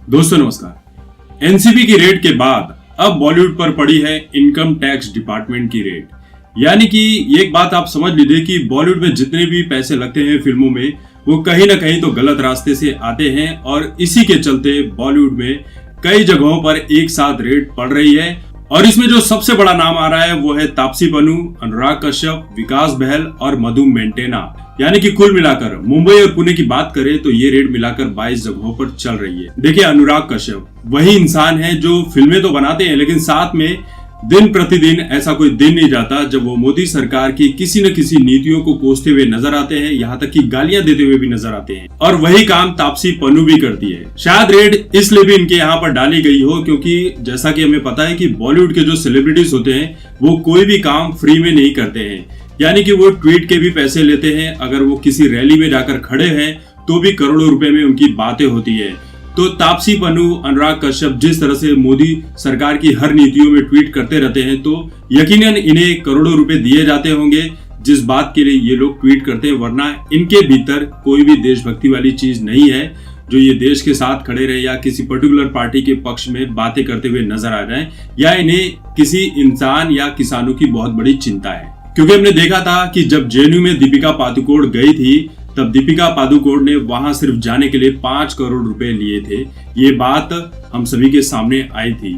दोस्तों नमस्कार। एनसीबी की रेड के बाद अब बॉलीवुड पर पड़ी है इनकम टैक्स डिपार्टमेंट की रेड। यानी कि एक बात आप समझ लीजिए कि बॉलीवुड में जितने भी पैसे लगते हैं फिल्मों में, वो कहीं ना कहीं तो गलत रास्ते से आते हैं और इसी के चलते बॉलीवुड में कई जगहों पर एक साथ रेड पड़ रही है। और इसमें जो सबसे बड़ा नाम आ रहा है वो है तापसी पन्नू, अनुराग कश्यप, विकास बहल और मधु मेंटेना। यानी कि कुल मिलाकर मुंबई और पुणे की बात करें तो ये रेड मिलाकर 22 जगहों पर चल रही है। देखिए, अनुराग कश्यप वही इंसान है जो फिल्में तो बनाते हैं, लेकिन साथ में दिन प्रतिदिन ऐसा कोई दिन नहीं जाता जब वो मोदी सरकार की किसी न किसी नीतियों को कोसते हुए नजर आते हैं, यहाँ तक कि गालियां देते हुए भी नजर आते हैं। और वही काम तापसी पन्नू भी करती है। शायद रेड इसलिए भी इनके यहाँ पर डाली गई हो क्योंकि जैसा कि हमें पता है कि बॉलीवुड के जो सेलिब्रिटीज होते हैं वो कोई भी काम फ्री में नहीं करते हैं। यानी कि वो ट्वीट के भी पैसे लेते हैं। अगर वो किसी रैली में जाकर खड़े हैं तो भी करोड़ों रुपए में उनकी बातें होती है। तो तापसी पन्नू, अनुराग कश्यप जिस तरह से मोदी सरकार की हर नीतियों में ट्वीट करते रहते हैं, तो यकीनन इन्हें करोड़ों रुपए दिए जाते होंगे जिस बात के लिए ये लोग ट्वीट करते हैं। वरना इनके भीतर कोई भी देशभक्ति वाली चीज नहीं है जो ये देश के साथ खड़े रहे या किसी पर्टिकुलर पार्टी के पक्ष में बातें करते हुए नजर आ जाए, या इन्हें किसी इंसान या किसानों की बहुत बड़ी चिंता है। क्योंकि हमने देखा था कि जब जेएनयू में दीपिका पादुकोण गई थी तब दीपिका पादुकोण ने वहां सिर्फ जाने के लिए 5 करोड़ रुपए लिए थे। ये बात हम सभी के सामने आई थी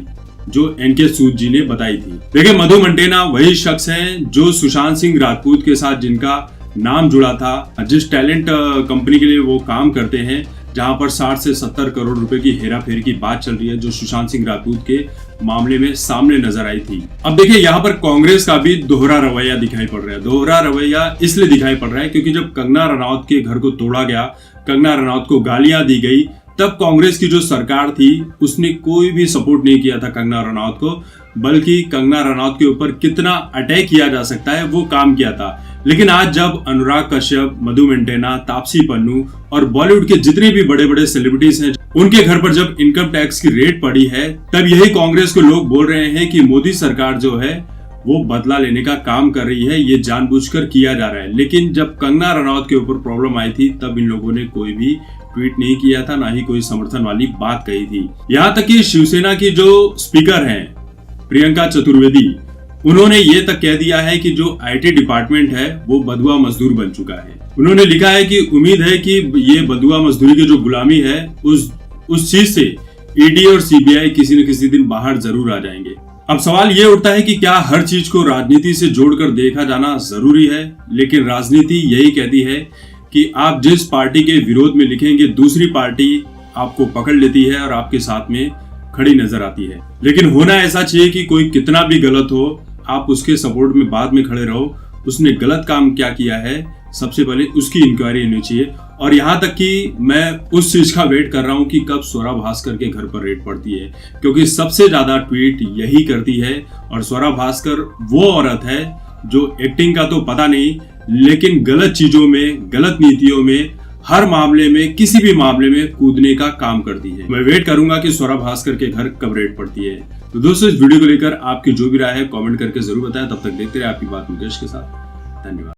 जो एनके सूद जी ने बताई थी। देखिए, मधु मेंटेना वही शख्स हैं जो सुशांत सिंह राजपूत के साथ जिनका नाम जुड़ा था, जिस टैलेंट कंपनी के लिए वो काम करते हैं, जहां पर 60 से 70 करोड़ रुपए की हेराफेरी की बात चल रही है, जो सुशांत सिंह राजपूत के मामले में सामने नजर आई थी। अब देखिए, यहाँ पर कांग्रेस का भी दोहरा रवैया दिखाई पड़ रहा है। दोहरा रवैया इसलिए दिखाई पड़ रहा है क्योंकि जब कंगना रनौत के घर को तोड़ा गया, कंगना रनौत को गालियां दी गई, तब कांग्रेस की जो सरकार थी उसने कोई भी सपोर्ट नहीं किया था कंगना रनौत को, बल्कि कंगना रनौत के ऊपर कितना अटैक किया जा सकता है वो काम किया था। लेकिन आज जब अनुराग कश्यप, मधु मेंटेना, तापसी पन्नू और बॉलीवुड के जितने भी बड़े बड़े सेलिब्रिटीज हैं, उनके घर पर जब इनकम टैक्स की रेड पड़ी है, तब यही कांग्रेस के लोग बोल रहे हैं कि मोदी सरकार जो है वो बदला लेने का काम कर रही है, ये जानबूझकर किया जा रहा है। लेकिन जब कंगना रनौत के ऊपर प्रॉब्लम आई थी तब इन लोगों ने कोई भी ट्वीट नहीं किया था, ना ही कोई समर्थन वाली बात कही थी। यहाँ तक कि शिवसेना की जो स्पीकर हैं प्रियंका चतुर्वेदी, उन्होंने ये तक कह दिया है कि जो आईटी डिपार्टमेंट है वो बंधुआ मजदूर बन चुका है। उन्होंने लिखा है कि उम्मीद है कि ये बंधुआ मजदूरी की जो गुलामी है उस चीज से ईडी और सीबीआई किसी न किसी दिन बाहर जरूर आ जाएंगे। अब सवाल ये उठता है कि क्या हर चीज को राजनीति से जोड़कर देखा जाना जरूरी है? लेकिन राजनीति यही कहती है कि आप जिस पार्टी के विरोध में लिखेंगे, दूसरी पार्टी आपको पकड़ लेती है और आपके साथ में खड़ी नजर आती है। लेकिन होना ऐसा चाहिए कि कोई कितना भी गलत हो, आप उसके सपोर्ट में बाद में खड़े रहो। उसने गलत काम क्या किया है, सबसे पहले उसकी इंक्वायरी होनी चाहिए। और यहाँ तक कि मैं उस चीज का वेट कर रहा हूँ कि कब स्वरा भास्कर के घर पर रेड पड़ती है, क्योंकि सबसे ज्यादा ट्वीट यही करती है। और स्वरा भास्कर वो औरत है जो एक्टिंग का तो पता नहीं, लेकिन गलत चीजों में, गलत नीतियों में, हर मामले में, किसी भी मामले में कूदने का काम करती है। मैं वेट करूंगा कि स्वरा भास्कर के घर कब रेड पड़ती है। तो दोस्तों, इस वीडियो को लेकर आपकी जो भी राय है कमेंट करके जरूर बताएं। तब तक देखते रहे आपकी बात मुकेश के साथ। धन्यवाद।